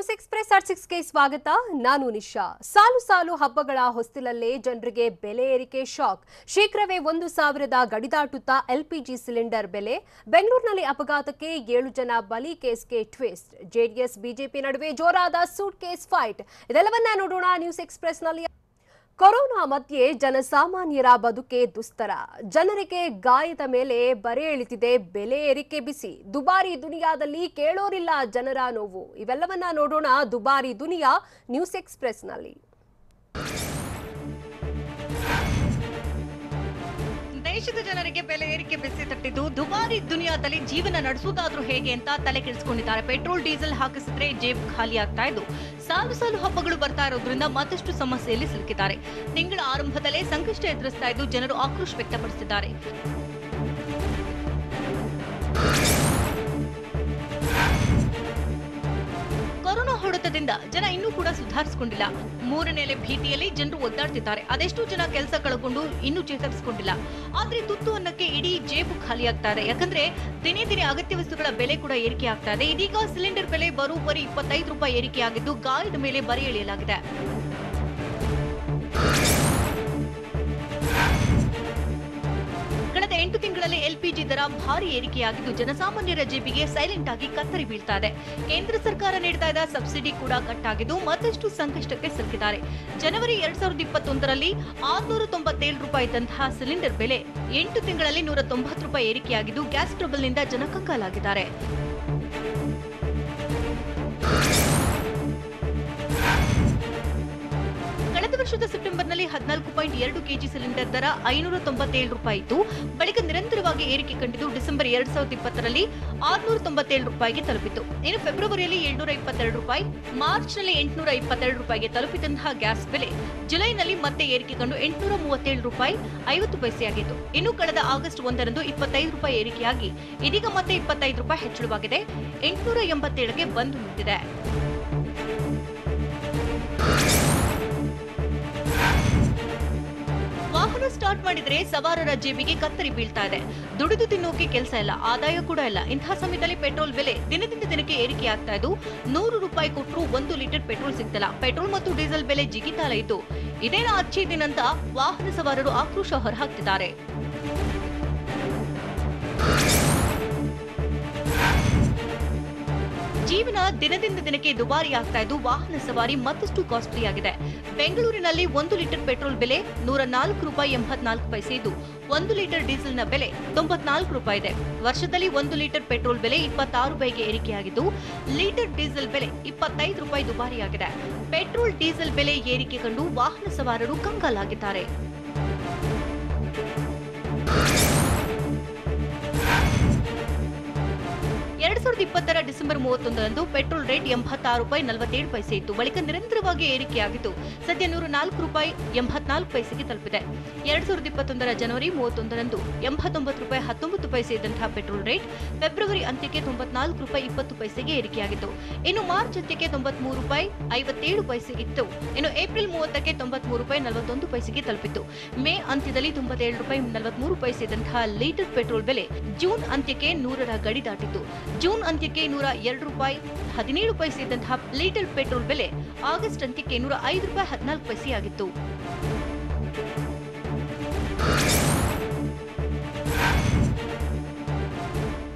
News express R 6ಗೆ ಸ್ವಾಗತ. ನಾನು ನಿಶಾ. ಸಾಲು ಹಬ್ಬಗಳ ಹೊಸ್ತಿಲಲ್ಲೇ ಜನರಿಗೆ ಬೆಲೆ ಏರಿಕೆ ಶಾಕ್. ಶೀಘ್ರವೇ 1,000 ಗಡಿದಾಟುತ್ತಾ ಎಲ್‌ಪಿಜಿ ಸಿಲಿಂಡರ್ ಬೆಲೆ. ಬೆಂಗಳೂರಿನಲ್ಲಿ ಅಪಘಾತಕ್ಕೆ 7 ಜನ ಬಲಿ ಕೇಸ್ಗೆ ಟ್ವಿಸ್ಟ್. ಜೆಡಿಎಸ್ ಬಿಜೆಪಿ ನಡುವೆ ಜೋರಾದ ಸೂಟ್ ಕೇಸ್ ಫೈಟ್. ಇದೆಲ್ಲವನ್ನ ನೋಡೋಣ ನ್ಯೂಸ್ ಎಕ್ಸ್‌ಪ್ರೆಸ್‌ನಲ್ಲಿ. ಕೊರೋನಾ ಮಧ್ಯೆ ಜನಸಾಮಾನ್ಯರ ಬದುಕೆ ದುಸ್ತರ. ಜನರಿಗೆ ಗಾಯದ ಮೇಲೆ ಬರೆ ಎಳಿತಿದೆ ಬೆಲೆ ಏರಿಕೆ ಬಿಸಿ. ದುಬಾರಿ ದುನಿಯಾದಲ್ಲಿ ಕೇಳೋರಿಲ್ಲ ಜನರ ನೋವು. ಇವೆಲ್ಲವನ್ನ ನೋಡೋಣ ದುಬಾರಿ ದುನಿಯಾ ನ್ಯೂಸ್ ಎಕ್ಸ್‌ಪ್ರೆಸ್‌ನಲ್ಲಿ. ದೇಶದ ಜನರಿಗೆ ಬೆಲೆ ಏರಿಕೆ ಬಿಸಿ ತಟ್ಟಿದ್ದು ದುಬಾರಿ ದುನಿಯಾದಲ್ಲಿ ಜೀವನ ನಡೆಸುವುದಾದ್ರೂ ಹೇಗೆ ಅಂತ ತಲೆ ಕೆಡಿಸಿಕೊಂಡಿದ್ದಾರೆ. ಪೆಟ್ರೋಲ್ ಡೀಸೆಲ್ ಹಾಕಿಸಿದ್ರೆ ಜೇಬ್ ಖಾಲಿ ಆಗ್ತಾ ಇದ್ದು ಸಾಲು ಹಬ್ಬಗಳು ಬರ್ತಾ ಇರೋದ್ರಿಂದ ಮತ್ತಷ್ಟು ಸಮಸ್ಯೆಯಲ್ಲಿ ಸಿಲುಕಿದ್ದಾರೆ. ತಿಂಗಳ ಆರಂಭದಲ್ಲೇ ಸಂಕಷ್ಟ ಎದುರಿಸ್ತಾ ಇದ್ದು ಜನರು ಆಕ್ರೋಶ ವ್ಯಕ್ತಪಡಿಸಿದ್ದಾರೆ. ಕೊರೋನಾ ಹೊಡೆತದಿಂದ ಜನ ಇನ್ನೂ ಕೂಡ ಸುಧಾರಿಸಿಕೊಂಡಿಲ್ಲ. ಮೂರನೇ ಅಲೆ ಭೀತಿಯಲ್ಲಿ ಜನರು ಒದ್ದಾಡ್ತಿದ್ದಾರೆ. ಅದೆಷ್ಟು ಜನ ಕೆಲಸ ಕಳ್ಕೊಂಡು ಇನ್ನೂ ಚೇತರಿಸಿಕೊಂಡಿಲ್ಲ. ಆದ್ರೆ ತುತ್ತು ಅನ್ನಕ್ಕೆ ಇಡೀ ಜೇಬು ಖಾಲಿ ಆಗ್ತಾ ಇದೆ. ಯಾಕಂದ್ರೆ ದಿನೇ ಅಗತ್ಯ ವಸ್ತುಗಳ ಬೆಲೆ ಕೂಡ ಏರಿಕೆ ಆಗ್ತಾ ಇದೆ. ಇದೀಗ ಸಿಲಿಂಡರ್ ಬೆಲೆ ಬರೋಬ್ಬರಿ 25 ರೂಪಾಯಿ ಏರಿಕೆ ಆಗಿದ್ದು ಗಾಯದ ಮೇಲೆ ಬರೆ ಎಳೆಯಲಾಗಿದೆ. ಕಳೆದ 8 ತಿಂಗಳಲ್ಲಿ ಎಲ್‌ಪಿಜಿ ದರ ಭಾರಿ ಏರಿಕೆಯಾಗಿದ್ದು ಜನಸಾಮಾನ್ಯರ ಜೇಬಿಗೆ ಸೈಲೆಂಟ್ ಆಗಿ ಕತ್ತರಿ ಬೀಳ್ತಾ ಇದೆ. ಕೇಂದ್ರ ಸರ್ಕಾರ ನೀಡ್ತಾ ಇದ್ದ ಸಬ್ಸಿಡಿ ಕೂಡ ಕಟ್ ಆಗಿದ್ದು ಮತ್ತಷ್ಟು ಸಂಕಷ್ಟಕ್ಕೆ ಸಿಲುಕಿದ್ದಾರೆ. ಜನವರಿ 2021ರಲ್ಲಿ 697 ರೂಪಾಯಿ ಇದ್ದಂತಹ ಸಿಲಿಂಡರ್ ಬೆಲೆ 8 ತಿಂಗಳಲ್ಲಿ 190 ರೂಪಾಯಿ ಏರಿಕೆಯಾಗಿದ್ದು ಗ್ಯಾಸ್ ಟ್ರಬಲ್ನಿಂದ ಜನ ಕಂಗಾಲಾಗಿದ್ದಾರೆ. ಕಳೆದ ವರ್ಷದ ಸೆಪ್ಟೆಂಬರ್ನಲ್ಲಿ 14.2 ಕೆಜಿ ಸಿಲಿಂಡರ್ ದರ 597 ರೂಪಾಯಿ ಇತ್ತು. ಬಳಿಕ ನಿರಂತರವಾಗಿ ಏರಿಕೆ ಕಂಡಿದ್ದು ಡಿಸೆಂಬರ್ 2020ರಲ್ಲಿ 697 ರೂಪಾಯಿಗೆ ತಲುಪಿತು. ಇನ್ನು ಫೆಬ್ರವರಿಯಲ್ಲಿ 722 ರೂಪಾಯಿ, ಮಾರ್ಚ್ನಲ್ಲಿ 822 ರೂಪಾಯಿಗೆ ತಲುಪಿದಂತಹ ಗ್ಯಾಸ್ ಬೆಲೆ ಜುಲೈನಲ್ಲಿ ಮತ್ತೆ ಏರಿಕೆ ಕಂಡು 837 ರೂಪಾಯಿ 50 ಪೈಸೆಯಾಗಿತ್ತು. ಇನ್ನು ಕಳೆದ ಆಗಸ್ಟ್ 1ರಂದು 25 ರೂಪಾಯಿ ಏರಿಕೆಯಾಗಿ ಇದೀಗ ಮತ್ತೆ 25 ರೂಪಾಯಿ ಹೆಚ್ಚಳವಾಗಿದೆ. 887ಗೆ ಬಂದು ನಿಂತಿದೆ. ವಾಹನ ಸ್ಟಾರ್ಟ್ ಮಾಡಿದ್ರೆ ಸವಾರರ ಜೇಬಿಗೆ ಕತ್ತರಿ ಬೀಳ್ತಾ ಇದೆ. ದುಡಿದು ತಿನ್ನೋಕೆ ಕೆಲಸ ಇಲ್ಲ, ಆದಾಯ ಕೂಡ ಇಲ್ಲ. ಇಂತಹ ಸಮಯದಲ್ಲಿ ಪೆಟ್ರೋಲ್ ಬೆಲೆ ದಿನದಿಂದ ದಿನಕ್ಕೆ ಏರಿಕೆ ಆಗ್ತಾ ಇದ್ದು 100 ರೂಪಾಯಿ ಕೊಟ್ಟರು 1 ಲೀಟರ್ ಪೆಟ್ರೋಲ್ ಸಿಗ್ತಿಲ್ಲ. ಪೆಟ್ರೋಲ್ ಮತ್ತು ಡೀಸೆಲ್ ಬೆಲೆ ಜಿಗಿತಾಲ ಇದ್ದು ಇದೇನ ಅಚ್ಚಿ ದಿನ ಅಂತ ವಾಹನ ಸವಾರರು ಆಕ್ರೋಶ ಹೊರಹಾಕ್ತಿದ್ದಾರೆ. ಜೀವನ ದಿನದಿಂದ ದಿನಕ್ಕೆ ದುಬಾರಿ ಆಗ್ತಾ ಇದ್ದು ವಾಹನ ಸವಾರಿ ಮತ್ತಷ್ಟು ಕಾಸ್ಟ್ಲಿ ಆಗಿದೆ. ಬೆಂಗಳೂರಿನಲ್ಲಿ 1 ಲೀಟರ್ ಪೆಟ್ರೋಲ್ ಬೆಲೆ 104 ರೂಪಾಯಿ 84 ಪೈಸೆ ಇದ್ದು 1 ಲೀಟರ್ ಡೀಸೆಲ್ನ ಬೆಲೆ 94 ರೂಪಾಯಿ ಇದೆ. ವರ್ಷದಲ್ಲಿ 1 ಲೀಟರ್ ಪೆಟ್ರೋಲ್ ಬೆಲೆ 26 ರೂಪಾಯಿಗೆ ಏರಿಕೆಯಾಗಿದ್ದು ಲೀಟರ್ ಡೀಸೆಲ್ ಬೆಲೆ 25 ರೂಪಾಯಿ ದುಬಾರಿಯಾಗಿದೆ. ಪೆಟ್ರೋಲ್ ಡೀಸೆಲ್ ಬೆಲೆ ಏರಿಕೆ ಕಂಡು ವಾಹನ ಸವಾರರು ಕಂಗಾಲಾಗಿದ್ದಾರೆ. 2020ರ ಡಿಸೆಂಬರ್ 31ರಂದು ಪೆಟ್ರೋಲ್ ರೇಟ್ 86 ರೂಪಾಯಿ 47 ಪೈಸೆ ಇತ್ತು. ಬಳಿಕ ನಿರಂತರವಾಗಿ ಏರಿಕೆಯಾಗಿದ್ದು ಸದ್ಯ 104 ರೂಪಾಯಿ 84 ಪೈಸೆಗೆ ತಲುಪಿದೆ. 2021ರ ಜನವರಿ 31ರಂದು 89 ರೂಪಾಯಿ 19 ಪೈಸೆ ಇದ್ದಂತಹ ಪೆಟ್ರೋಲ್ ರೇಟ್ ಫೆಬ್ರವರಿ ಅಂತ್ಯಕ್ಕೆ 94 ರೂಪಾಯಿ 20 ಪೈಸೆಗೆ ಏರಿಕೆಯಾಗಿತ್ತು. ಇನ್ನು ಮಾರ್ಚ್ ಅಂತ್ಯಕ್ಕೆ 93 ರೂಪಾಯಿ 57 ಪೈಸೆಗಿತ್ತು. ಇನ್ನು ಏಪ್ರಿಲ್ 30ಕ್ಕೆ 93 ರೂಪಾಯಿ 41 ಪೈಸೆಗೆ ತಲುಪಿತ್ತು. ಮೇ ಅಂತ್ಯದಲ್ಲಿ 97 ರೂಪಾಯಿ 43 ಪೈಸೆ ಇದ್ದಂತಹ ಲೀಟರ್ ಪೆಟ್ರೋಲ್ ಬೆಲೆ ಜೂನ್ ಅಂತ್ಯಕ್ಕೆ 100ರ ಗಡಿ ದಾಟಿತ್ತು. ಜೂನ್ ಅಂತ್ಯಕ್ಕೆ 102 ರೂಪಾಯಿ 17 ಪೈಸೆ ಇದ್ದಂತಹ ಲೀಟರ್ ಪೆಟ್ರೋಲ್ ಬೆಲೆ ಆಗಸ್ಟ್ ಅಂತ್ಯಕ್ಕೆ 105 ರೂಪಾಯಿ 14 ಪೈಸೆಯಾಗಿತ್ತು.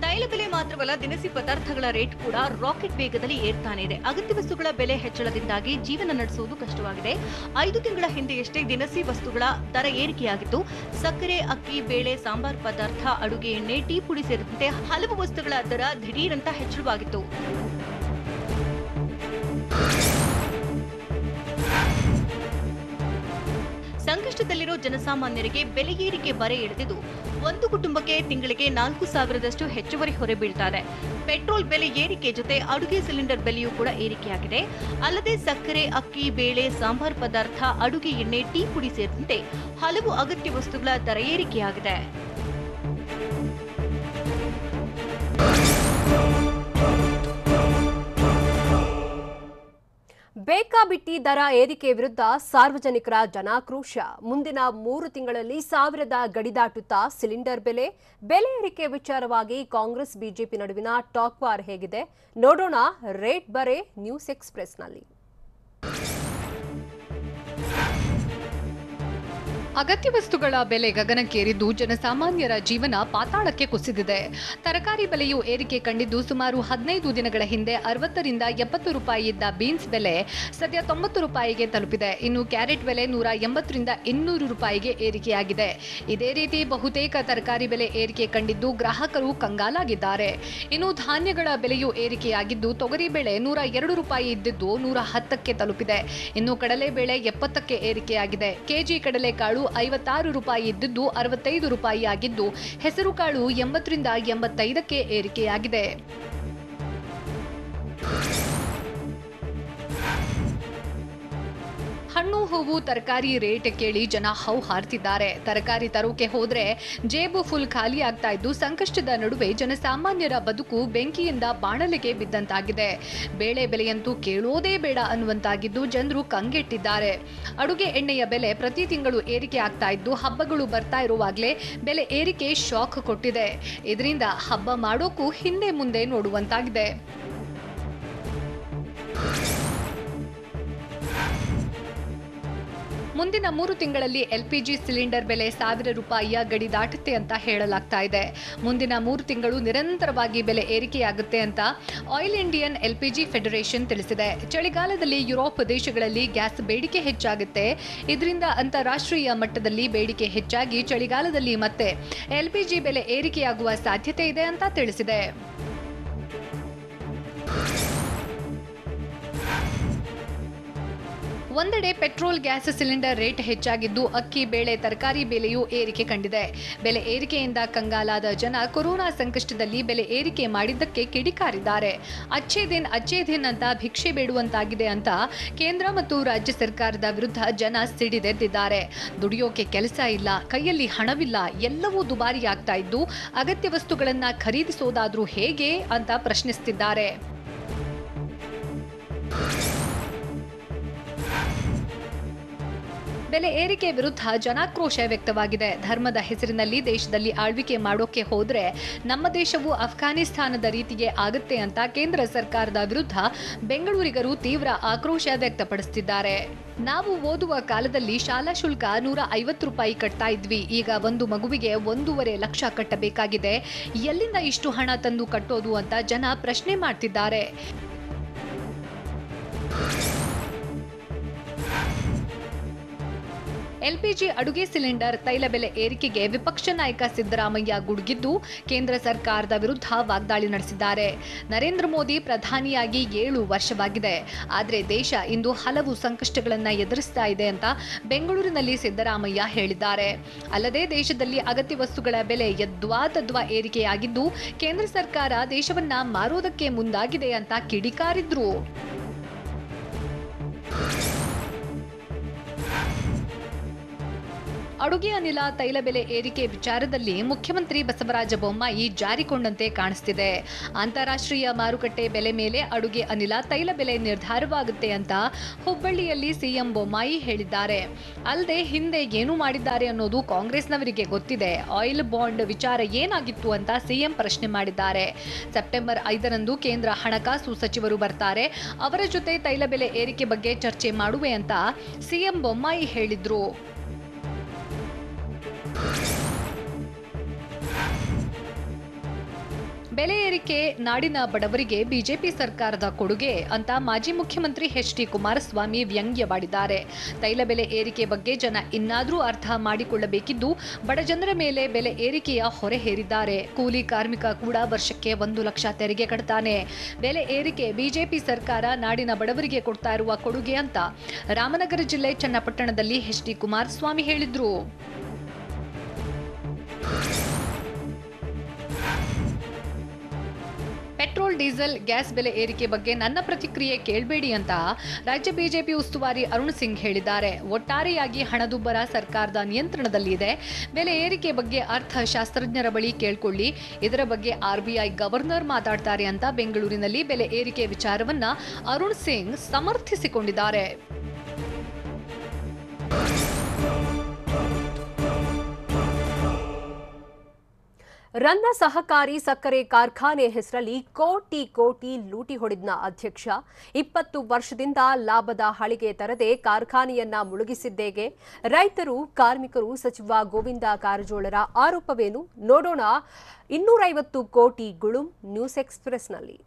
ತೈಲ ಬೆಲೆ ಮಾತ್ರವಲ್ಲ, ದಿನಸಿ ಪದಾರ್ಥಗಳ ರೇಟ್ ಕೂಡ ರಾಕೆಟ್ ವೇಗದಲ್ಲಿ ಏರ್ತಾನೆ ಇದೆ. ಅಗತ್ಯ ವಸ್ತುಗಳ ಬೆಲೆ ಹೆಚ್ಚಳದಿಂದಾಗಿ ಜೀವನ ನಡೆಸುವುದು ಕಷ್ಟವಾಗಿದೆ. 5 ತಿಂಗಳ ಹಿಂದೆಯಷ್ಟೇ ದಿನಸಿ ವಸ್ತುಗಳ ದರ ಏರಿಕೆಯಾಗಿತ್ತು. ಸಕ್ಕರೆ, ಅಕ್ಕಿ, ಬೇಳೆ, ಸಾಂಬಾರ್ ಪದಾರ್ಥ, ಅಡುಗೆ ಎಣ್ಣೆ, ಟೀ ಪುಡಿ ಸೇರಿದಂತೆ ಹಲವು ವಸ್ತುಗಳ ದರ ದಿಢೀರಂತ ಹೆಚ್ಚಳವಾಗಿತ್ತು. ಸಂಕಷ್ಟದಲ್ಲಿರೋ ಜನಸಾಮಾನ್ಯರಿಗೆ ಬೆಲೆ ಏರಿಕೆ ಬರೆ ಎಳೆದಿದ್ದು ಒಂದು ಕುಟುಂಬಕ್ಕೆ ತಿಂಗಳಿಗೆ 4,000ದಷ್ಟು ಹೆಚ್ಚುವರಿ ಹೊರೆ ಬೀಳ್ತಾ ಇದೆ. ಪೆಟ್ರೋಲ್ ಬೆಲೆ ಏರಿಕೆ ಜೊತೆ ಅಡುಗೆ ಸಿಲಿಂಡರ್ ಬೆಲೆಯೂ ಕೂಡ ಏರಿಕೆಯಾಗಿದೆ. ಅಲ್ಲದೆ ಸಕ್ಕರೆ, ಅಕ್ಕಿ, ಬೇಳೆ, ಸಾಂಬಾರ್ ಪದಾರ್ಥ, ಅಡುಗೆ ಎಣ್ಣೆ, ಟೀ ಪುಡಿ ಸೇರಿದಂತೆ ಹಲವು ಅಗತ್ಯ ವಸ್ತುಗಳ ದರ ಏರಿಕೆಯಾಗಿದೆ. ಬೇಕಾ ಬೇಕಾಬಿಟ್ಟಿ ದರ ಏರಿಕೆ ವಿರುದ್ಧ ಸಾರ್ವಜನಿಕರ ಜನಾಕ್ರೋಶ. ಮುಂದಿನ 3 ತಿಂಗಳಲ್ಲಿ 1000 ಗಡಿ ದಾಟುತ್ತಾ ಸಿಲಿಂಡರ್ ಬೆಲೆ ಏರಿಕೆ ವಿಚಾರವಾಗಿ ಕಾಂಗ್ರೆಸ್ ಬಿಜೆಪಿ ನಡುವಿನ ಟಾಕ್ ವಾರ್ ಹೇಗಿದೆ ನೋಡೋಣ ರೇಟ್ ಬರೆ ನ್ಯೂಸ್ ಎಕ್ಸ್‌ಪ್ರೆಸ್‌ನಲ್ಲಿ. ಅಗತ್ಯ ವಸ್ತುಗಳ ಬೆಲೆ ಗಗನಕ್ಕೇರಿದ್ದು ಜನಸಾಮಾನ್ಯರ ಜೀವನ ಪಾತಾಳಕ್ಕೆ ಕುಸಿದಿದೆ. ತರಕಾರಿ ಬೆಲೆಯು ಏರಿಕೆ ಕಂಡಿದ್ದು ಸುಮಾರು 15 ದಿನಗಳ ಹಿಂದೆ 60 ರಿಂದ 70 ರೂಪಾಯಿ ಇದ್ದ ಬೀನ್ಸ್ ಬೆಲೆ ಸದ್ಯ 90 ರೂಪಾಯಿಗೆ ತಲುಪಿದೆ. ಇನ್ನು ಕ್ಯಾರೆಟ್ ಬೆಲೆ 180 ರಿಂದ 200 ರೂಪಾಯಿಗೆ ಏರಿಕೆಯಾಗಿದೆ. ಇದೇ ರೀತಿ ಬಹುತೇಕ ತರಕಾರಿ ಬೆಲೆ ಏರಿಕೆ ಕಂಡಿದ್ದು ಗ್ರಾಹಕರು ಕಂಗಾಲಾಗಿದ್ದಾರೆ. ಇನ್ನು ಧಾನ್ಯಗಳ ಬೆಲೆಯೂ ಏರಿಕೆಯಾಗಿದ್ದು ತೊಗರಿ ಬೆಳೆ 102 ರೂಪಾಯಿ ಇದ್ದಿದ್ದು 110ಕ್ಕೆ ತಲುಪಿದೆ. ಇನ್ನು ಕಡಲೆಬೇಳೆ 70ಕ್ಕೆ ಏರಿಕೆಯಾಗಿದೆ. ಕೆಜಿ ಕಡಲೆಕಾಳು 56 ರೂಪಾಯಿ ಇದ್ದಿದ್ದು 65 ರೂಪಾಯಿ ಆಗಿದ್ದು ಹೆಸರುಕಾಳು 80 ರಿಂದ 85ಕ್ಕೆ ಏರಿಕೆಯಾಗಿದೆ. ಹಣ್ಣು ಹೂವು ತರಕಾರಿ ರೇಟ್ ಕೇಳಿ ಜನ ಹೌಹಾರ್ತಿದ್ದಾರೆ. ತರಕಾರಿ ತರೋಕೆ ಹೋದ್ರೆ ಜೇಬು ಫುಲ್ ಖಾಲಿ ಆಗ್ತಾ ಇದ್ದು ಸಂಕಷ್ಟದ ನಡುವೆ ಜನಸಾಮಾನ್ಯರ ಬದುಕು ಬೆಂಕಿಯಿಂದ ಬಾಣಲೆಗೆ ಬಿದ್ದಂತಾಗಿದೆ. ಬೇಳೆ ಬೆಲೆಯಂತೂ ಕೇಳೋದೇ ಬೇಡ ಅನ್ನುವಂತಾಗಿದ್ದು ಜನರು ಕಂಗೆಟ್ಟಿದ್ದಾರೆ. ಅಡುಗೆ ಎಣ್ಣೆಯ ಬೆಲೆ ಪ್ರತಿ ತಿಂಗಳು ಏರಿಕೆ ಆಗ್ತಾ ಇದ್ದು ಹಬ್ಬಗಳು ಬರ್ತಾ ಇರುವಾಗಲೇ ಬೆಲೆ ಏರಿಕೆ ಶಾಕ್ ಕೊಟ್ಟಿದೆ. ಇದರಿಂದ ಹಬ್ಬ ಮಾಡೋಕ್ಕೂ ಹಿಂದೆ ಮುಂದೆ ನೋಡುವಂತಾಗಿದೆ. ಮುಂದಿನ 3 ತಿಂಗಳಲ್ಲಿ ಎಲ್ಪಿಜಿ ಸಿಲಿಂಡರ್ ಬೆಲೆ 1000 ರೂಪಾಯಿಯ ಗಡಿ ದಾಟುತ್ತೆ ಅಂತ ಹೇಳಲಾಗ್ತಾ ಇದೆ. ಮುಂದಿನ 3 ತಿಂಗಳು ನಿರಂತರವಾಗಿ ಬೆಲೆ ಏರಿಕೆಯಾಗುತ್ತೆ ಅಂತ ಆಯಿಲ್ ಇಂಡಿಯನ್ ಎಲ್ಪಿಜಿ ಫೆಡರೇಷನ್ ತಿಳಿಸಿದೆ. ಚಳಿಗಾಲದಲ್ಲಿ ಯುರೋಪ್ ದೇಶಗಳಲ್ಲಿ ಗ್ಯಾಸ್ ಬೇಡಿಕೆ ಹೆಚ್ಚಾಗುತ್ತೆ. ಇದರಿಂದ ಅಂತಾರಾಷ್ಟ್ರೀಯ ಮಟ್ಟದಲ್ಲಿ ಬೇಡಿಕೆ ಹೆಚ್ಚಾಗಿ ಚಳಿಗಾಲದಲ್ಲಿ ಮತ್ತೆ ಎಲ್ಪಿಜಿ ಬೆಲೆ ಏರಿಕೆಯಾಗುವ ಸಾಧ್ಯತೆ ಇದೆ ಅಂತ ತಿಳಿಸಿದೆ. ಒಂದೆಡೆ ಪೆಟ್ರೋಲ್ ಗ್ಯಾಸ್ ಸಿಲಿಂಡರ್ ರೇಟ್ ಹೆಚ್ಚಾಗಿದ್ದು ಅಕ್ಕಿ ಬೇಳೆ ತರಕಾರಿ ಬೆಲೆಯೂ ಏರಿಕೆ ಕಂಡಿದೆ. ಬೆಲೆ ಏರಿಕೆಯಿಂದ ಕಂಗಾಲಾದ ಜನ ಕೊರೋನಾ ಸಂಕಷ್ಟದಲ್ಲಿ ಬೆಲೆ ಏರಿಕೆ ಮಾಡಿದ್ದಕ್ಕೆ ಕಿಡಿಕಾರಿದ್ದಾರೆ. ಅಚ್ಚೇ ದಿನ್ ಅಂತ ಭಿಕ್ಷೆ ಬೇಡುವಂತಾಗಿದೆ ಅಂತ ಕೇಂದ್ರ ಮತ್ತು ರಾಜ್ಯ ಸರ್ಕಾರದ ವಿರುದ್ಧ ಜನ ಸಿಡಿದೆದ್ದಿದ್ದಾರೆ. ದುಡಿಯೋಕೆ ಕೆಲಸ ಇಲ್ಲ, ಕೈಯಲ್ಲಿ ಹಣವಿಲ್ಲ, ಎಲ್ಲವೂ ದುಬಾರಿ ಆಗ್ತಾ ಇದ್ದು ಅಗತ್ಯ ವಸ್ತುಗಳನ್ನ ಖರೀದಿಸೋದಾದ್ರೂ ಹೇಗೆ ಅಂತ ಪ್ರಶ್ನಿಸುತ್ತಿದ್ದಾರೆ. ಬೆಲೆ ಏರಿಕೆ ವಿರುದ್ಧ ಜನಾಕ್ರೋಶ ವ್ಯಕ್ತವಾಗಿದೆ. ಧರ್ಮದ ಹೆಸರಿನಲ್ಲಿ ದೇಶದಲ್ಲಿ ಆಳ್ವಿಕೆ ಮಾಡೋಕೆ ಹೋದ್ರೆ ನಮ್ಮ ದೇಶವು ಅಫ್ಘಾನಿಸ್ತಾನದ ರೀತಿಗೆ ಆಗುತ್ತೆ ಅಂತ ಕೇಂದ್ರ ಸರ್ಕಾರದ ವಿರುದ್ಧ ಬೆಂಗಳೂರಿಗರು ತೀವ್ರ ಆಕ್ರೋಶ ವ್ಯಕ್ತಪಡಿಸುತ್ತಿದ್ದಾರೆ. ನಾವು ಓದುವ ಕಾಲದಲ್ಲಿ ಶಾಲಾ ಶುಲ್ಕ 150 ರೂಪಾಯಿ ಕಟ್ತಾ ಇದ್ವಿ. ಈಗ ಒಂದು ಮಗುವಿಗೆ 1.5 ಲಕ್ಷ ಕಟ್ಟಬೇಕಾಗಿದೆ. ಎಲ್ಲಿಂದ ಇಷ್ಟು ಹಣ ತಂದು ಕಟ್ಟೋದು ಅಂತ ಜನ ಪ್ರಶ್ನೆ ಮಾಡ್ತಿದ್ದಾರೆ. ಎಲ್ಪಿಜಿ ಅಡುಗೆ ಸಿಲಿಂಡರ್ ತೈಲ ಬೆಲೆ ಏರಿಕೆಗೆ ವಿಪಕ್ಷ ನಾಯಕ ಸಿದ್ದರಾಮಯ್ಯ ಗುಡುಗಿದ್ದು ಕೇಂದ್ರ ಸರ್ಕಾರದ ವಿರುದ್ಧ ವಾಗ್ದಾಳಿ ನಡೆಸಿದ್ದಾರೆ. ನರೇಂದ್ರ ಮೋದಿ ಪ್ರಧಾನಿಯಾಗಿ 7 ವರ್ಷವಾಗಿದೆ. ಆದರೆ ದೇಶ ಇಂದು ಹಲವು ಸಂಕಷ್ಟಗಳನ್ನು ಎದುರಿಸ್ತಾ ಇದೆ ಅಂತ ಬೆಂಗಳೂರಿನಲ್ಲಿ ಸಿದ್ದರಾಮಯ್ಯ ಹೇಳಿದ್ದಾರೆ. ಅಲ್ಲದೆ ದೇಶದಲ್ಲಿ ಅಗತ್ಯ ವಸ್ತುಗಳ ಬೆಲೆ ಯದ್ವಾತದ್ವಾ ಏರಿಕೆಯಾಗಿದ್ದು ಕೇಂದ್ರ ಸರ್ಕಾರ ದೇಶವನ್ನ ಮಾರೋದಕ್ಕೆ ಮುಂದಾಗಿದೆ ಅಂತ ಕಿಡಿಕಾರಿದ್ರು. ಅಡುಗೆ ಅನಿಲ ತೈಲ ಬೆಲೆ ಏರಿಕೆ ವಿಚಾರದಲ್ಲಿ ಮುಖ್ಯಮಂತ್ರಿ ಬಸವರಾಜ ಬೊಮ್ಮಾಯಿ ಜಾರಿಕೊಂಡಂತೆ ಕಾಣಿಸ್ತಿದೆ. ಅಂತಾರಾಷ್ಟ್ರೀಯ ಮಾರುಕಟ್ಟೆ ಬೆಲೆ ಮೇಲೆ ಅಡುಗೆ ಅನಿಲ ತೈಲ ಬೆಲೆ ನಿರ್ಧಾರವಾಗುತ್ತೆ ಅಂತ ಹುಬ್ಬಳ್ಳಿಯಲ್ಲಿ ಸಿಎಂ ಬೊಮ್ಮಾಯಿ ಹೇಳಿದ್ದಾರೆ. ಅಲ್ಲದೆ ಹಿಂದೆ ಏನು ಮಾಡಿದ್ದಾರೆ ಅನ್ನೋದು ಕಾಂಗ್ರೆಸ್ನವರಿಗೆ ಗೊತ್ತಿದೆ. ಆಯಿಲ್ ಬಾಂಡ್ ವಿಚಾರ ಏನಾಗಿತ್ತು ಅಂತ ಸಿಎಂ ಪ್ರಶ್ನೆ ಮಾಡಿದ್ದಾರೆ. ಸೆಪ್ಟೆಂಬರ್ 5ರಂದು ಕೇಂದ್ರ ಹಣಕಾಸು ಸಚಿವರು ಬರ್ತಾರೆ. ಅವರ ಜೊತೆ ತೈಲ ಬೆಲೆ ಏರಿಕೆ ಬಗ್ಗೆ ಚರ್ಚೆ ಮಾಡುವೆ ಅಂತ ಸಿಎಂ ಬೊಮ್ಮಾಯಿ ಹೇಳಿದ್ರು. ಬೆಲೆ ಏರಿಕೆ ನಾಡಿನ ಬಡವರಿಗೆ ಬಿಜೆಪಿ ಸರ್ಕಾರದ ಕೊಡುಗೆ ಅಂತ ಮಾಜಿ ಮುಖ್ಯಮಂತ್ರಿ ಎಚ್.ಡಿ. ಕುಮಾರಸ್ವಾಮಿ ವ್ಯಂಗ್ಯವಾಡಿದ್ದಾರೆ. ತೈಲ ಬೆಲೆ ಏರಿಕೆ ಬಗ್ಗೆ ಜನ ಇನ್ನಾದರೂ ಅರ್ಥ ಮಾಡಿಕೊಳ್ಳಬೇಕಿದ್ದು ಬಡಜನರ ಮೇಲೆ ಬೆಲೆ ಏರಿಕೆಯ ಹೊರೆ ಹೇರಿದ್ದಾರೆ. ಕೂಲಿ ಕಾರ್ಮಿಕ ಕೂಡ ವರ್ಷಕ್ಕೆ 1 ಲಕ್ಷ ತೆರಿಗೆ ಕಟ್ತಾನೆ. ಬೆಲೆ ಏರಿಕೆ ಬಿಜೆಪಿ ಸರ್ಕಾರ ನಾಡಿನ ಬಡವರಿಗೆ ಕೊಡ್ತಾ ಇರುವ ಕೊಡುಗೆ ಅಂತ ರಾಮನಗರ ಜಿಲ್ಲೆ ಚನ್ನಪಟ್ಟಣದಲ್ಲಿ ಎಚ್.ಡಿ. ಕುಮಾರಸ್ವಾಮಿ ಹೇಳಿದ್ರು. ಪೆಟ್ರೋಲ್ ಡೀಸೆಲ್ ಗ್ಯಾಸ್ ಬೆಲೆ ಏರಿಕೆ ಬಗ್ಗೆ ನನ್ನ ಪ್ರತಿಕ್ರಿಯೆ ಕೇಳಬೇಡಿ ಅಂತ ರಾಜ್ಯ ಬಿಜೆಪಿ ಉಸ್ತುವಾರಿ ಅರುಣ್ ಸಿಂಗ್ ಹೇಳಿದ್ದಾರೆ. ಒಟ್ಟಾರೆಯಾಗಿ ಹಣದುಬ್ಬರ ಸರ್ಕಾರದ ನಿಯಂತ್ರಣದಲ್ಲಿ ಇದೆ. ಬೆಲೆ ಏರಿಕೆ ಬಗ್ಗೆ ಅರ್ಥಶಾಸ್ತ್ರಜ್ಞರ ಬಳಿ ಕೇಳ್ಕೊಳ್ಳಿ. ಇದರ ಬಗ್ಗೆ RBI ಗವರ್ನರ್ ಮಾತಾಡ್ತಾರೆ ಅಂತ ಬೆಂಗಳೂರಿನಲ್ಲಿ ಬೆಲೆ ಏರಿಕೆ ವಿಚಾರವನ್ನ ಅರುಣ್ ಸಿಂಗ್ ಸಮರ್ಥಿಸಿಕೊಂಡಿದ್ದಾರೆ. ರನ್ನ ಸಹಕಾರಿ ಸಕ್ಕರೆ ಕಾರ್ಖಾನೆ ಹೆಸರಲ್ಲಿ ಕೋಟಿ ಕೋಟಿ ಲೂಟಿ ಹೊಡೆದ ಅಧ್ಯಕ್ಷ 20 ವರ್ಷದಿಂದ ಲಾಭದ ಹಳಿಗೆ ತರದೆ ಕಾರ್ಖಾನೆಯನ್ನ ಮುಳುಗಿಸಿದ್ದೇಗೆ ರೈತರು ಕಾರ್ಮಿಕರು ಸಚಿವ ಗೋವಿಂದ ಕಾರಜೋಳರ ಆರೋಪವೇನು ನೋಡೋಣ. 250 ಕೋಟಿ ಗುಳುಂ ನ್ಯೂಸ್ ಎಕ್ಸ್‌ಪ್ರೆಸ್‌ನಲ್ಲಿ.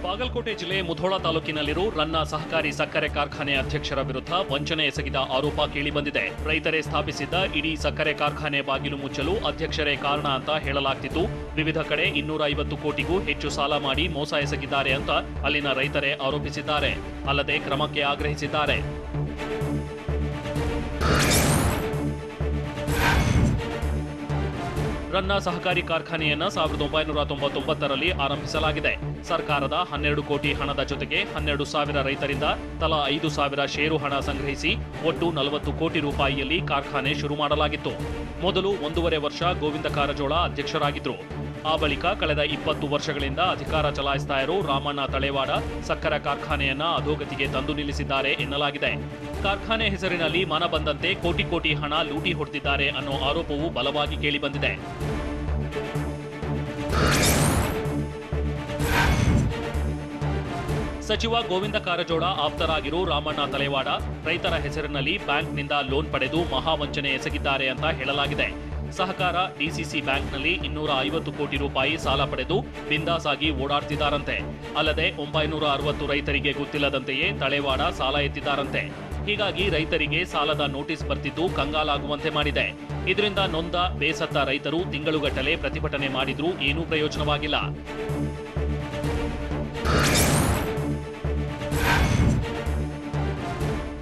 ಬಾಗಲಕೋಟೆ ಜಿಲ್ಲೆ ಮುಧೋಳ ತಾಲೂಕಿನಲ್ಲಿರುವ ರನ್ನ ಸಹಕಾರಿ ಸಕ್ಕರೆ ಕಾರ್ಖಾನೆ ಅಧ್ಯಕ್ಷರ ವಿರುದ್ಧ ವಂಚನೆ ಎಸಗಿದ ಆರೋಪ ಕೇಳಿಬಂದಿದೆ. ರೈತರೇ ಸ್ಥಾಪಿಸಿದ್ದ ಇಡೀ ಸಕ್ಕರೆ ಕಾರ್ಖಾನೆ ಬಾಗಿಲು ಮುಚ್ಚಲು ಅಧ್ಯಕ್ಷರೇ ಕಾರಣ ಅಂತ ಹೇಳಲಾಗ್ತಿತ್ತು. ವಿವಿಧ ಕಡೆ 250 ಕೋಟಿಗೂ ಹೆಚ್ಚು ಸಾಲ ಮಾಡಿ ಮೋಸ ಎಸಗಿದ್ದಾರೆ ಅಂತ ಅಲ್ಲಿನ ರೈತರೇ ಆರೋಪಿಸಿದ್ದಾರೆ. ಅಲ್ಲದೆ ಕ್ರಮಕ್ಕೆ ಆಗ್ರಹಿಸಿದ್ದಾರೆ. ರನ್ನ ಸಹಕಾರಿ ಕಾರ್ಖಾನೆಯನ್ನ 1999ರಲ್ಲಿ ಆರಂಭಿಸಲಾಗಿದೆ. ಸರ್ಕಾರದ 12 ಕೋಟಿ ಹಣದ ಜೊತೆಗೆ 12,000 ರೈತರಿಂದ ತಲಾ 5,000 ಷೇರು ಹಣ ಸಂಗ್ರಹಿಸಿ ಒಟ್ಟು 40 ಕೋಟಿ ರೂಪಾಯಿಯಲ್ಲಿ ಕಾರ್ಖಾನೆ ಶುರು ಮಾಡಲಾಗಿತ್ತು. ಮೊದಲು 1.5 ವರ್ಷ ಗೋವಿಂದ ಕಾರಜೋಳ ಅಧ್ಯಕ್ಷರಾಗಿದ್ರು. ಆ ಬಳಿಕ ಕಳೆದ 20 ವರ್ಷಗಳಿಂದ ಅಧಿಕಾರ ಚಲಾಯಿಸ್ತಾ ಇರೋ ರಾಮಣ್ಣ ತಳೇವಾಡ ಸಕ್ಕರೆ ಕಾರ್ಖಾನೆಯನ್ನ ಅಧೋಗತಿಗೆ ತಂದು ನಿಲ್ಲಿಸಿದ್ದಾರೆ ಎನ್ನಲಾಗಿದೆ. ಕಾರ್ಖಾನೆ ಹೆಸರಿನಲ್ಲಿ ಮನ ಬಂದಂತೆ ಕೋಟಿ ಕೋಟಿ ಹಣ ಲೂಟಿ ಹೊಡೆದಿದ್ದಾರೆ ಅನ್ನೋ ಆರೋಪವು ಬಲವಾಗಿ ಕೇಳಿಬಂದಿದೆ. ಸಚಿವ ಗೋವಿಂದ ಕಾರಜೋಳ ಆಪ್ತರಾಗಿರೋ ರಾಮಣ್ಣ ತಳೇವಾಡ ರೈತರ ಹೆಸರಿನಲ್ಲಿ ಬ್ಯಾಂಕ್ನಿಂದ ಲೋನ್ ಪಡೆದು ಮಹಾವಂಚನೆ ಎಸಗಿದ್ದಾರೆ ಅಂತ ಹೇಳಲಾಗಿದೆ. ಸಹಕಾರ ಡಿಸಿಸಿ ಬ್ಯಾಂಕ್ನಲ್ಲಿ 250 ಕೋಟಿ ರೂಪಾಯಿ ಸಾಲ ಪಡೆದು ಬಿಂದಾಸ್ ಆಗಿ ಓಡಾಡ್ತಿದ್ದಾರಂತೆ. ಅಲ್ಲದೆ 960 ರೈತರಿಗೆ ಗೊತ್ತಿಲ್ಲದಂತೆಯೇ ತಳೇವಾಡ ಸಾಲ ಎತ್ತಿದ್ದಾರಂತೆ. ಹೀಗಾಗಿ ರೈತರಿಗೆ ಸಾಲದ ನೋಟಿಸ್ ಬರ್ತಿದ್ದು ಕಂಗಾಲಾಗುವಂತೆ ಮಾಡಿದೆ. ಇದರಿಂದ ನೊಂದ ಬೇಸತ್ತ ರೈತರು ತಿಂಗಳುಗಟ್ಟಲೆ ಪ್ರತಿಭಟನೆ ಮಾಡಿದ್ರೂ ಏನೂ ಪ್ರಯೋಜನವಾಗಿಲ್ಲ.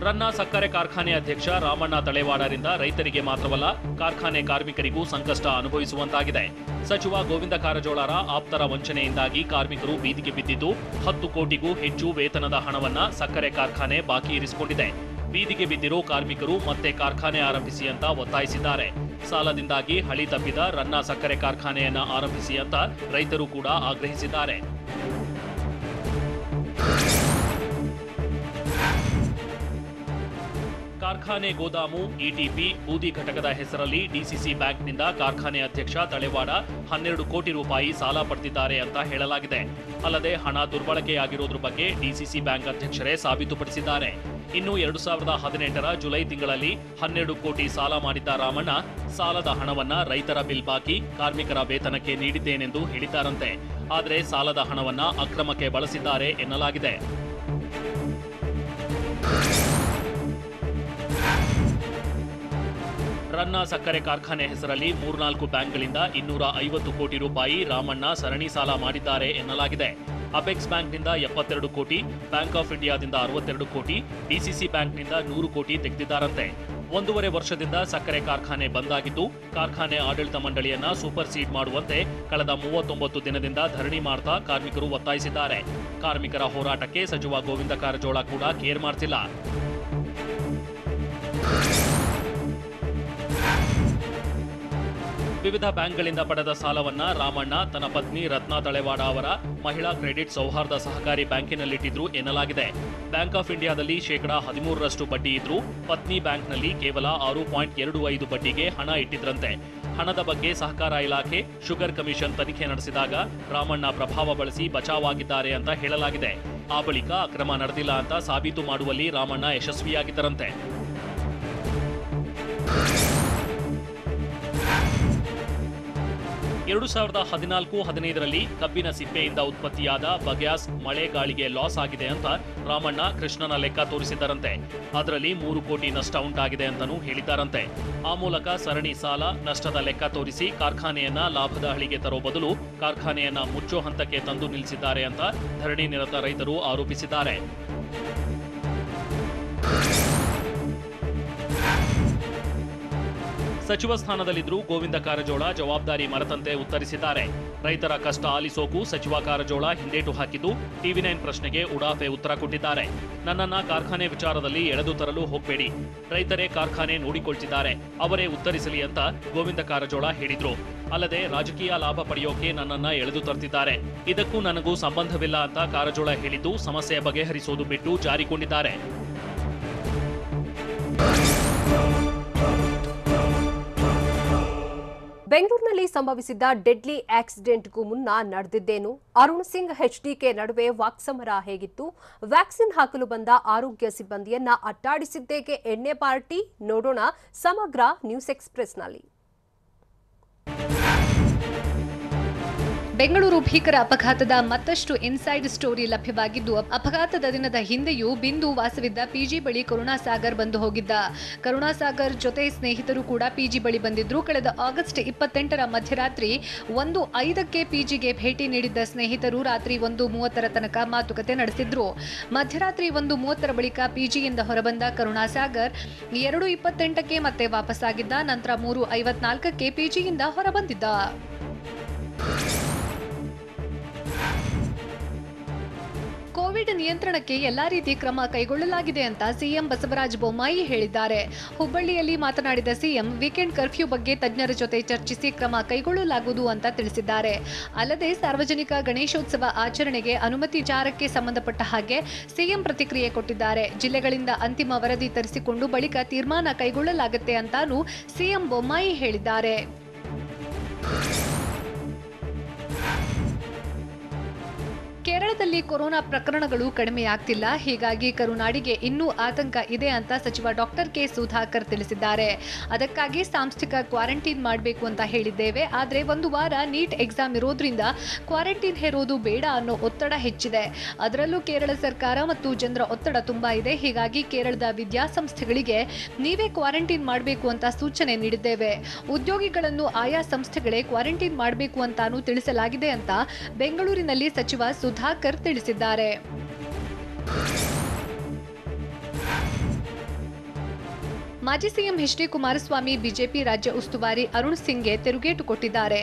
ರನ್ನ ಸಕ್ಕರೆ ಕಾರ್ಖಾನೆ ಅಧ್ಯಕ್ಷ ರಾಮಣ್ಣ ತಳೇವಾಡರಿಂದ ರೈತರಿಗೆ ಮಾತ್ರವಲ್ಲ ಕಾರ್ಖಾನೆ ಕಾರ್ಮಿಕರಿಗೂ ಸಂಕಷ್ಟ ಅನುಭವಿಸುವಂತಾಗಿದೆ. ಸಚಿವ ಗೋವಿಂದ ಕಾರಜೋಳರ ಆಪ್ತರ ವಂಚನೆಯಿಂದಾಗಿ ಕಾರ್ಮಿಕರು ಬೀದಿಗೆ ಬಿದ್ದಿದ್ದು 10 ಕೋಟಿಗೂ ಹೆಚ್ಚು ವೇತನದ ಹಣವನ್ನ ಸಕ್ಕರೆ ಕಾರ್ಖಾನೆ ಬಾಕಿ ಇರಿಸಿಕೊಂಡಿದೆ. ಬೀದಿಗೆ ಬಿದ್ದಿರೋ ಕಾರ್ಮಿಕರು ಮತ್ತೆ ಕಾರ್ಖಾನೆ ಆರಂಭಿಸಿ ಅಂತ ಒತ್ತಾಯಿಸಿದ್ದಾರೆ. ಸಾಲದಿಂದಾಗಿ ಹಳಿ ತಪ್ಪಿದ ರನ್ನ ಸಕ್ಕರೆ ಕಾರ್ಖಾನೆಯನ್ನ ಆರಂಭಿಸಿ ಅಂತ ರೈತರು ಕೂಡ ಆಗ್ರಹಿಸಿದ್ದಾರೆ. ಕಾರ್ಖಾನೆ ಗೋದಾಮು ಇಟಿಪಿ ಬೂದಿ ಘಟಕದ ಹೆಸರಲ್ಲಿ ಡಿಸಿಸಿ ಬ್ಯಾಂಕ್ನಿಂದ ಕಾರ್ಖಾನೆ ಅಧ್ಯಕ್ಷ ತಳೇವಾಡ 12 ಕೋಟಿ ರೂಪಾಯಿ ಸಾಲ ಪಡೆದಿದ್ದಾರೆ ಅಂತ ಹೇಳಲಾಗಿದೆ. ಅಲ್ಲದೆ ಹಣ ದುರ್ಬಳಕೆಯಾಗಿರೋದ್ರ ಬಗ್ಗೆ ಡಿಸಿಸಿ ಬ್ಯಾಂಕ್ ಅಧ್ಯಕ್ಷರೇ ಸಾಬೀತುಪಡಿಸಿದ್ದಾರೆ. ಇನ್ನು 2018ರ ಜುಲೈ ತಿಂಗಳಲ್ಲಿ 12 ಕೋಟಿ ಸಾಲ ಮಾಡಿದ್ದ ರಾಮಣ್ಣ ಸಾಲದ ಹಣವನ್ನ ರೈತರ ಬಿಲ್ ಬಾಕಿ ಕಾರ್ಮಿಕರ ವೇತನಕ್ಕೆ ನೀಡಿದ್ದೇನೆಂದು ಹೇಳಿದ್ದಾರಂತೆ. ಆದರೆ ಸಾಲದ ಹಣವನ್ನ ಅಕ್ರಮಕ್ಕೆ ಬಳಸಿದ್ದಾರೆ ಎನ್ನಲಾಗಿದೆ. ರನ್ನ ಸಕ್ಕರೆ ಕಾರ್ಖಾನೆ ಹೆಸರಲ್ಲಿ 3-4 ಬ್ಯಾಂಕ್ಗಳಿಂದ 250 ಕೋಟಿ ರೂಪಾಯಿ ರಾಮಣ್ಣ ಸರಣಿ ಸಾಲ ಮಾಡಿದ್ದಾರೆ ಎನ್ನಲಾಗಿದೆ. ಅಪೆಕ್ಸ್ ಬ್ಯಾಂಕ್ನಿಂದ 72 ಕೋಟಿ, ಬ್ಯಾಂಕ್ ಆಫ್ ಇಂಡಿಯಾದಿಂದ 62 ಕೋಟಿ, ಡಿಸಿಸಿ ಬ್ಯಾಂಕ್ನಿಂದ 100 ಕೋಟಿ ತೆಗೆದಿದ್ದಾರಂತೆ. 1.5 ವರ್ಷದಿಂದ ಸಕ್ಕರೆ ಕಾರ್ಖಾನೆ ಬಂದಾಗಿದ್ದು ಕಾರ್ಖಾನೆ ಆಡಳಿತ ಮಂಡಳಿಯನ್ನ ಸೂಪರ್ ಸೀಡ್ ಮಾಡುವಂತೆ ಕಳೆದ 39 ದಿನದಿಂದ ಧರಣಿ ಮಾಡ್ತಾ ಕಾರ್ಮಿಕರು ಒತ್ತಾಯಿಸಿದ್ದಾರೆ. ಕಾರ್ಮಿಕರ ಹೋರಾಟಕ್ಕೆ ಸಚಿವ ಗೋವಿಂದ ಕಾರಜೋಳ ಕೂಡ ಕೇರ್ ಮಾಡ್ತಿಲ್ಲ. ವಿವಿಧ ಬ್ಯಾಂಕ್ಗಳಿಂದ ಪಡೆದ ಸಾಲವನ್ನ ರಾಮಣ್ಣ ತನ್ನ ಪತ್ನಿ ರತ್ನಾ ತಳೇವಾಡ ಅವರ ಮಹಿಳಾ ಕ್ರೆಡಿಟ್ ಸೌಹಾರ್ದ ಸಹಕಾರಿ ಬ್ಯಾಂಕಿನಲ್ಲಿಟ್ಟಿದ್ರು ಎನ್ನಲಾಗಿದೆ. ಬ್ಯಾಂಕ್ ಆಫ್ ಇಂಡಿಯಾದಲ್ಲಿ 13% ಬಡ್ಡಿ ಇದ್ರೂ ಪತ್ನಿ ಬ್ಯಾಂಕ್ನಲ್ಲಿ ಕೇವಲ 6.25 ಬಡ್ಡಿಗೆ ಹಣ ಇಟ್ಟಿದ್ರಂತೆ. ಹಣದ ಬಗ್ಗೆ ಸಹಕಾರ ಇಲಾಖೆ ಶುಗರ್ ಕಮಿಷನ್ ತನಿಖೆ ನಡೆಸಿದಾಗ ರಾಮಣ್ಣ ಪ್ರಭಾವ ಬಳಸಿ ಬಚಾವಾಗಿದ್ದಾರೆ ಅಂತ ಹೇಳಲಾಗಿದೆ. ಆ ಬಳಿಕ ಅಕ್ರಮ ನಡೆದಿಲ್ಲ ಅಂತ ಸಾಬೀತು ಮಾಡುವಲ್ಲಿ ರಾಮಣ್ಣ ಯಶಸ್ವಿಯಾಗಿದ್ದರಂತೆ. 2014-15ರಲ್ಲಿ ಕಬ್ಬಿನ ಸಿಪ್ಪೆಯಿಂದ ಉತ್ಪತ್ತಿಯಾದ ಬಗ್ಯಾಸ್ ಮಳೆ ಗಾಳಿಗೆ ಲಾಸ್ ಆಗಿದೆ ಅಂತ ರಾಮಣ್ಣ ಕೃಷ್ಣನ ಲೆಕ್ಕ ತೋರಿಸಿದ್ದರಂತೆ. ಅದರಲ್ಲಿ 3 ಕೋಟಿ ನಷ್ಟ ಉಂಟಾಗಿದೆ ಅಂತನೂ ಹೇಳಿದ್ದಾರಂತೆ. ಆ ಮೂಲಕ ಸರಣಿ ಸಾಲ ನಷ್ಟದ ಲೆಕ್ಕ ತೋರಿಸಿ ಕಾರ್ಖಾನೆಯನ್ನ ಲಾಭದ ಹಳಿಗೆ ತರೋ ಬದಲು ಕಾರ್ಖಾನೆಯನ್ನ ಮುಚ್ಚೋ ಹಂತಕ್ಕೆ ತಂದು ನಿಲ್ಲಿಸಿದ್ದಾರೆ ಅಂತ ಧರಣಿ ನಿರತ ರೈತರು ಆರೋಪಿಸಿದ್ದಾರೆ. ಸಚಿವ ಸ್ಥಾನದಲ್ಲಿದ್ದರೂ ಗೋವಿಂದ ಕಾರಜೋಳ ಜವಾಬ್ದಾರಿ ಮರೆತಂತೆ ಉತ್ತರಿಸಿದ್ದಾರೆ. ರೈತರ ಕಷ್ಟ ಆಲಿಸೋಕು ಸಚಿವ ಕಾರಜೋಳ ಹಿಂದೇಟು ಹಾಕಿದ್ದು TV9 ಪ್ರಶ್ನೆಗೆ ಉಡಾಫೆ ಉತ್ತರ ಕೊಟ್ಟಿದ್ದಾರೆ. ನನ್ನನ್ನ ಕಾರ್ಖಾನೆ ವಿಚಾರದಲ್ಲಿ ಎಳೆದು ತರಲು ಹೋಗಬೇಡಿ, ರೈತರೇ ಕಾರ್ಖಾನೆ ನೋಡಿಕೊಳ್ತಿದ್ದಾರೆ, ಅವರೇ ಉತ್ತರಿಸಲಿ ಅಂತ ಗೋವಿಂದ ಕಾರಜೋಳ ಹೇಳಿದ್ರು. ಅಲ್ಲದೆ ರಾಜಕೀಯ ಲಾಭ ಪಡೆಯೋಕೆ ನನ್ನನ್ನ ಎಳೆದು ತರ್ತಿದ್ದಾರೆ, ಇದಕ್ಕೂ ನನಗೂ ಸಂಬಂಧವಿಲ್ಲ ಅಂತ ಕಾರಜೋಳ ಹೇಳಿದ್ದು ಸಮಸ್ಯೆ ಬಗೆಹರಿಸೋದು ಬಿಟ್ಟು ಜಾರಿಕೊಂಡಿದ್ದಾರೆ. ಬೆಂಗಳೂರಿನಲ್ಲಿ ಸಂಭವಿಸಿದ್ದ ಡೆಡ್ಲಿ ಆಕ್ಸಿಡೆಂಟ್ಗೂ ಮುನ್ನ ನಡೆದಿದ್ದೇನು? ಅರುಣ್ ಸಿಂಗ್ HDK ನಡುವೆ ವಾಕ್ಸಮರ ಹೇಗಿತ್ತು? ವ್ಯಾಕ್ಸಿನ್ ಹಾಕಲು ಬಂದ ಆರೋಗ್ಯ ಸಿಬ್ಬಂದಿಯನ್ನ ಅಟ್ಟಾಡಿಸಿದ್ದೇಕೆ ಎಣ್ಣೆ ಪಾರ್ಟಿ? ನೋಡೋಣ ಸಮಗ್ರ ನ್ಯೂಸ್ ಎಕ್ಸ್‌ಪ್ರೆಸ್‌ನಲ್ಲಿ. ಬೆಂಗಳೂರು ಭೀಕರ ಅಪಘಾತದ ಮತ್ತಷ್ಟು ಇನ್ಸೈಡ್ ಸ್ಟೋರಿ ಲಭ್ಯವಾಗಿದ್ದು, ಅಪಘಾತದ ದಿನದ ಹಿಂದೆಯೂ ಬಿಂದು ವಾಸವಿದ್ದ ಪಿಜಿ ಬಳಿ ಕರುಣಾಸಾಗರ್ ಬಂದು ಹೋಗಿದ್ದ. ಕರುಣಾಸಾಗರ್ ಜೊತೆ ಸ್ನೇಹಿತರು ಕೂಡ ಪಿಜಿ ಬಳಿ ಬಂದಿದ್ರು. ಕಳೆದ ಆಗಸ್ಟ್ 28ರ ಮಧ್ಯರಾತ್ರಿ 1:05ಕ್ಕೆ ಪಿಜಿಗೆ ಭೇಟಿ ನೀಡಿದ್ದ ಸ್ನೇಹಿತರು ರಾತ್ರಿ 1:30ರ ತನಕ ಮಾತುಕತೆ ನಡೆಸಿದ್ರು. ಮಧ್ಯರಾತ್ರಿ 1:30ರ ಬಳಿಕ ಪಿಜಿಯಿಂದ ಹೊರಬಂದ ಕರುಣಾಸಾಗರ್ 2:28ಕ್ಕೆ ಮತ್ತೆ ವಾಪಸ್ಸಾಗಿದ್ದ. ನಂತರ 3:54ಕ್ಕೆ ಪಿಜಿಯಿಂದ ಹೊರಬಂದಿದ್ದ. ಕೋವಿಡ್ ನಿಯಂತ್ರಣಕ್ಕೆ ಎಲ್ಲಾ ರೀತಿ ಕ್ರಮ ಕೈಗೊಳ್ಳಲಾಗಿದೆ ಅಂತ ಸಿಎಂ ಬಸವರಾಜ ಬೊಮ್ಮಾಯಿ ಹೇಳಿದ್ದಾರೆ. ಹುಬ್ಬಳ್ಳಿಯಲ್ಲಿ ಮಾತನಾಡಿದ ಸಿಎಂ, ವೀಕೆಂಡ್ ಕರ್ಫ್ಯೂ ಬಗ್ಗೆ ತಜ್ಞರ ಜೊತೆ ಚರ್ಚಿಸಿ ಕ್ರಮ ಕೈಗೊಳ್ಳಲಾಗುವುದು ಅಂತ ತಿಳಿಸಿದ್ದಾರೆ. ಅಲ್ಲದೆ ಸಾರ್ವಜನಿಕ ಗಣೇಶೋತ್ಸವ ಆಚರಣೆಗೆ ಅನುಮತಿ ವಿಚಾರಕ್ಕೆ ಸಂಬಂಧಪಟ್ಟ ಹಾಗೆ ಸಿಎಂ ಪ್ರತಿಕ್ರಿಯೆ ಕೊಟ್ಟಿದ್ದಾರೆ. ಜಿಲ್ಲೆಗಳಿಂದ ಅಂತಿಮ ವರದಿ ತರಿಸಿಕೊಂಡು ಬಳಿಕ ತೀರ್ಮಾನ ಕೈಗೊಳ್ಳಲಾಗುತ್ತೆ ಅಂತಾನೂ ಸಿಎಂ ಬೊಮ್ಮಾಯಿ ಹೇಳಿದ್ದಾರೆ. ಕೇರಳದಲ್ಲಿ ಕೊರೋನಾ ಪ್ರಕರಣಗಳು ಕಡಿಮೆಯಾಗ್ತಿಲ್ಲ, ಹೀಗಾಗಿ ಕರುನಾಡಿಗೆ ಇನ್ನೂ ಆತಂಕ ಇದೆ ಅಂತ ಸಚಿವ ಡಾಕ್ಟರ್ ಕೆ ಸುಧಾಕರ್ ತಿಳಿಸಿದ್ದಾರೆ. ಅದಕ್ಕಾಗಿ ಸಾಂಸ್ಥಿಕ ಕ್ವಾರಂಟೈನ್ ಮಾಡಬೇಕು ಅಂತ ಹೇಳಿದ್ದೇವೆ. ಆದರೆ 1 ವಾರ ನೀಟ್ ಎಕ್ಸಾಮ್ ಇರೋದ್ರಿಂದ ಕ್ವಾರಂಟೈನ್ ಹೇರೋದು ಬೇಡ ಅನ್ನೋ ಒತ್ತಡ ಹೆಚ್ಚಿದೆ. ಅದರಲ್ಲೂ ಕೇರಳ ಸರ್ಕಾರ ಮತ್ತು ಜನರ ಒತ್ತಡ ತುಂಬಾ ಇದೆ. ಹೀಗಾಗಿ ಕೇರಳದ ವಿದ್ಯಾಸಂಸ್ಥೆಗಳಿಗೆ ನೀವೇ ಕ್ವಾರಂಟೈನ್ ಮಾಡಬೇಕು ಅಂತ ಸೂಚನೆ ನೀಡಿದ್ದೇವೆ. ಉದ್ಯೋಗಿಗಳನ್ನು ಆಯಾ ಸಂಸ್ಥೆಗಳೇ ಕ್ವಾರಂಟೈನ್ ಮಾಡಬೇಕು ಅಂತಾನೂ ತಿಳಿಸಲಾಗಿದೆ ಅಂತ ಬೆಂಗಳೂರಿನಲ್ಲಿ ಸಚಿವ ಸುಧಾಕರ್ ತಿಳಿಸಿದ್ದಾರೆ. ಮಾಜಿ ಸಿಎಂ ಎಚ್.ಡಿ. ಕುಮಾರಸ್ವಾಮಿ ಬಿಜೆಪಿ ರಾಜ್ಯ ಉಸ್ತುವಾರಿ ಅರುಣ್ ಸಿಂಗ್ಗೆ ತಿರುಗೇಟು ಕೊಟ್ಟಿದ್ದಾರೆ.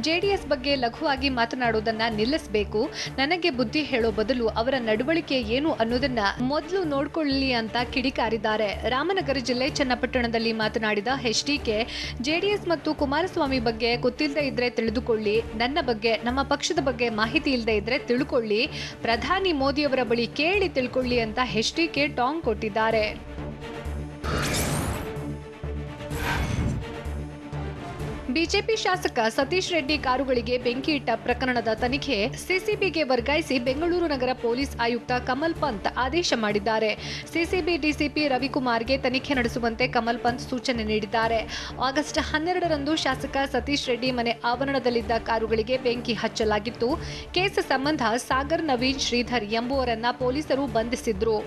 ಜೆಡಿಎಸ್ ಬಗ್ಗೆ ಲಘುವಾಗಿ ಮಾತನಾಡುವುದನ್ನ ನಿಲ್ಲಿಸಬೇಕು, ನನಗೆ ಬುದ್ಧಿ ಹೇಳೋ ಬದಲು ಅವರ ನಡವಳಿಕೆ ಏನು ಅನ್ನೋದನ್ನ ಮೊದಲು ನೋಡ್ಕೊಳ್ಳಿ ಅಂತ ಕಿಡಿಕಾರಿದ್ದಾರೆ. ರಾಮನಗರ ಜಿಲ್ಲೆ ಚನ್ನಪಟ್ಟಣದಲ್ಲಿ ಮಾತನಾಡಿದ ಎಚ್.ಡಿ.ಕೆ, ಜೆಡಿಎಸ್ ಮತ್ತು ಕುಮಾರಸ್ವಾಮಿ ಬಗ್ಗೆ ಗೊತ್ತಿಲ್ಲದೆ ಇದ್ರೆ ತಿಳಿದುಕೊಳ್ಳಿ, ನನ್ನ ಬಗ್ಗೆ ನಮ್ಮ ಪಕ್ಷದ ಬಗ್ಗೆ ಮಾಹಿತಿ ಇಲ್ಲದೆ ಇದ್ರೆ ತಿಳ್ಕೊಳ್ಳಿ, ಪ್ರಧಾನಿ ಮೋದಿಯವರ ಬಳಿ ಕೇಳಿ ತಿಳ್ಕೊಳ್ಳಿ ಅಂತ ಎಚ್.ಡಿ.ಕೆ ಟಾಂಗ್ ಕೊಟ್ಟಿದ್ದಾರೆ. ಬಿಜೆಪಿ ಶಾಸಕ ಸತೀಶ್ ರೆಡ್ಡಿ ಕಾರುಗಳಿಗೆ ಬೆಂಕಿ ಇಟ್ಟ ಪ್ರಕರಣದ ತನಿಖೆ ಸಿಸಿಬಿಗೆ ವರ್ಗಾಯಿಸಿ ಬೆಂಗಳೂರು ನಗರ ಪೊಲೀಸ್ ಆಯುಕ್ತ ಕಮಲ್ ಪಂತ್ ಆದೇಶ ಮಾಡಿದ್ದಾರೆ. ಸಿಸಿಬಿ ಡಿಸಿಪಿ ರವಿಕುಮಾರ್ಗೆ ತನಿಖೆ ನಡೆಸುವಂತೆ ಕಮಲ್ ಪಂತ್ ಸೂಚನೆ ನೀಡಿದ್ದಾರೆ. ಆಗಸ್ಟ್ 12ರಂದು ಶಾಸಕ ಸತೀಶ್ ರೆಡ್ಡಿ ಮನೆ ಆವರಣದಲ್ಲಿದ್ದ ಕಾರುಗಳಿಗೆ ಬೆಂಕಿ ಹಚ್ಚಲಾಗಿತ್ತು. ಕೇಸ್ ಸಂಬಂಧ ಸಾಗರ್, ನವೀನ್, ಶ್ರೀಧರ್ ಎಂಬುವರನ್ನ ಪೊಲೀಸರು ಬಂಧಿಸಿದ್ರು.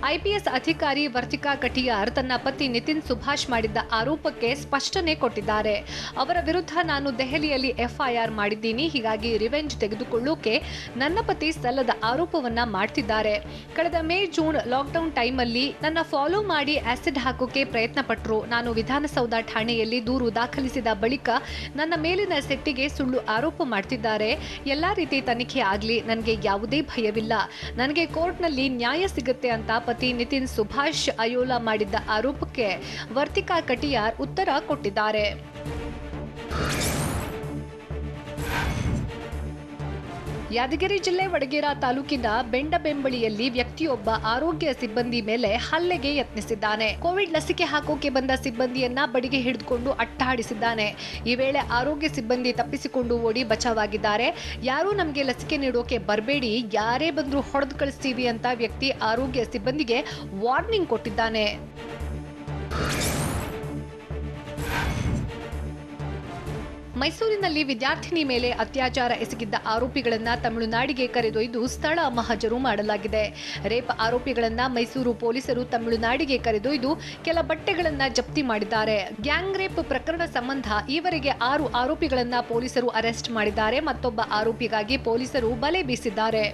ಐಪಿಎಸ್ ಅಧಿಕಾರಿ ವರ್ತಿಕಾ ಕಟಿಯಾರ್ ತನ್ನ ಪತಿ ನಿತಿನ್ ಸುಭಾಷ್ ಮಾಡಿದ್ದ ಆರೋಪಕ್ಕೆ ಸ್ಪಷ್ಟನೆ ಕೊಟ್ಟಿದ್ದಾರೆ. ಅವರ ವಿರುದ್ಧ ನಾನು ದೆಹಲಿಯಲ್ಲಿ ಎಫ್ಐಆರ್ ಮಾಡಿದ್ದೀನಿ, ಹೀಗಾಗಿ ರಿವೆಂಜ್ ತೆಗೆದುಕೊಳ್ಳೋಕೆ ನನ್ನ ಪತಿ ಸಲ್ಲದ ಆರೋಪವನ್ನ ಮಾಡ್ತಿದ್ದಾರೆ. ಕಳೆದ ಮೇ, ಜೂನ್ ಲಾಕ್ಡೌನ್ ಟೈಮಲ್ಲಿ ನನ್ನ ಫಾಲೋ ಮಾಡಿ ಆಸಿಡ್ ಹಾಕೋಕೆ ಪ್ರಯತ್ನ ಪಟ್ಟರು. ನಾನು ವಿಧಾನಸೌಧ ಠಾಣೆಯಲ್ಲಿ ದೂರು ದಾಖಲಿಸಿದ ಬಳಿಕ ನನ್ನ ಮೇಲಿನ ಸೆಟ್ಟಿಗೆ ಸುಳ್ಳು ಆರೋಪ ಮಾಡ್ತಿದ್ದಾರೆ. ಎಲ್ಲಾ ರೀತಿ ತನಿಖೆ ಆಗ್ಲಿ, ನನಗೆ ಯಾವುದೇ ಭಯವಿಲ್ಲ, ನನಗೆ ಕೋರ್ಟ್ನಲ್ಲಿ ನ್ಯಾಯ ಸಿಗುತ್ತೆ ಅಂತ ಪತಿ ನಿತಿನ್ ಸುಭಾಷ್ ಅಯೋಲಾ ಮಾಡಿದ್ದ ಆರೋಪಕ್ಕೆ ವರ್ತಿಕಾ ಕಟಿಯಾರ್ ಉತ್ತರ ಕೊಟ್ಟಿದ್ದಾರೆ. ಯಾದಗಿರಿ ಜಿಲ್ಲೆ ವಡಗೇರಾ ತಾಲೂಕಿನ ಬೆಂಡಬೆಂಬಳಿಯಲ್ಲಿ ವ್ಯಕ್ತಿಯೊಬ್ಬ ಆರೋಗ್ಯ ಸಿಬ್ಬಂದಿ ಮೇಲೆ ಹಲ್ಲೆಗೆ ಯತ್ನಿಸಿದ್ದಾನೆ. ಕೋವಿಡ್ ಲಸಿಕೆ ಹಾಕೋಕೆ ಬಂದ ಸಿಬ್ಬಂದಿಯನ್ನ ಬಡಿಗೆ ಹಿಡಿದುಕೊಂಡು ಅಟ್ಟಾಡಿಸಿದ್ದಾನೆ. ಈ ವೇಳೆ ಆರೋಗ್ಯ ಸಿಬ್ಬಂದಿ ತಪ್ಪಿಸಿಕೊಂಡು ಓಡಿ ಬಚಾವಾಗಿದ್ದಾರೆ. ಯಾರೂ ನಮಗೆ ಲಸಿಕೆ ನೀಡೋಕೆ ಬರಬೇಡಿ, ಯಾರೇ ಬಂದರೂ ಹೊಡೆದು ಕಳಿಸ್ತೀವಿ ಅಂತ ವ್ಯಕ್ತಿ ಆರೋಗ್ಯ ಸಿಬ್ಬಂದಿಗೆ ವಾರ್ನಿಂಗ್ ಕೊಟ್ಟಿದ್ದಾನೆ. ಮೈಸೂರಿನಲ್ಲಿ ವಿದ್ಯಾರ್ಥಿನಿ ಮೇಲೆ ಅತ್ಯಾಚಾರ ಎಸಗಿದ್ದ ಆರೋಪಿಗಳನ್ನ ತಮಿಳುನಾಡಿಗೆ ಕರೆದೊಯ್ದು ಸ್ಥಳ ಮಹಜರು ಮಾಡಲಾಗಿದೆ. ರೇಪ್ ಆರೋಪಿಗಳನ್ನ ಮೈಸೂರು ಪೊಲೀಸರು ತಮಿಳುನಾಡಿಗೆ ಕರೆದೊಯ್ದು ಕೆಲ ಬಟ್ಟೆಗಳನ್ನ ಜಪ್ತಿ ಮಾಡಿದ್ದಾರೆ. ಗ್ಯಾಂಗ್ ರೇಪ್ ಪ್ರಕರಣ ಸಂಬಂಧ ಈವರೆಗೆ 6 ಆರೋಪಿಗಳನ್ನ ಪೊಲೀಸರು ಅರೆಸ್ಟ್ ಮಾಡಿದ್ದಾರೆ. ಮತ್ತೊಬ್ಬ ಆರೋಪಿಗಾಗಿ ಪೊಲೀಸರು ಬಲೆ ಬೀಸಿದ್ದಾರೆ.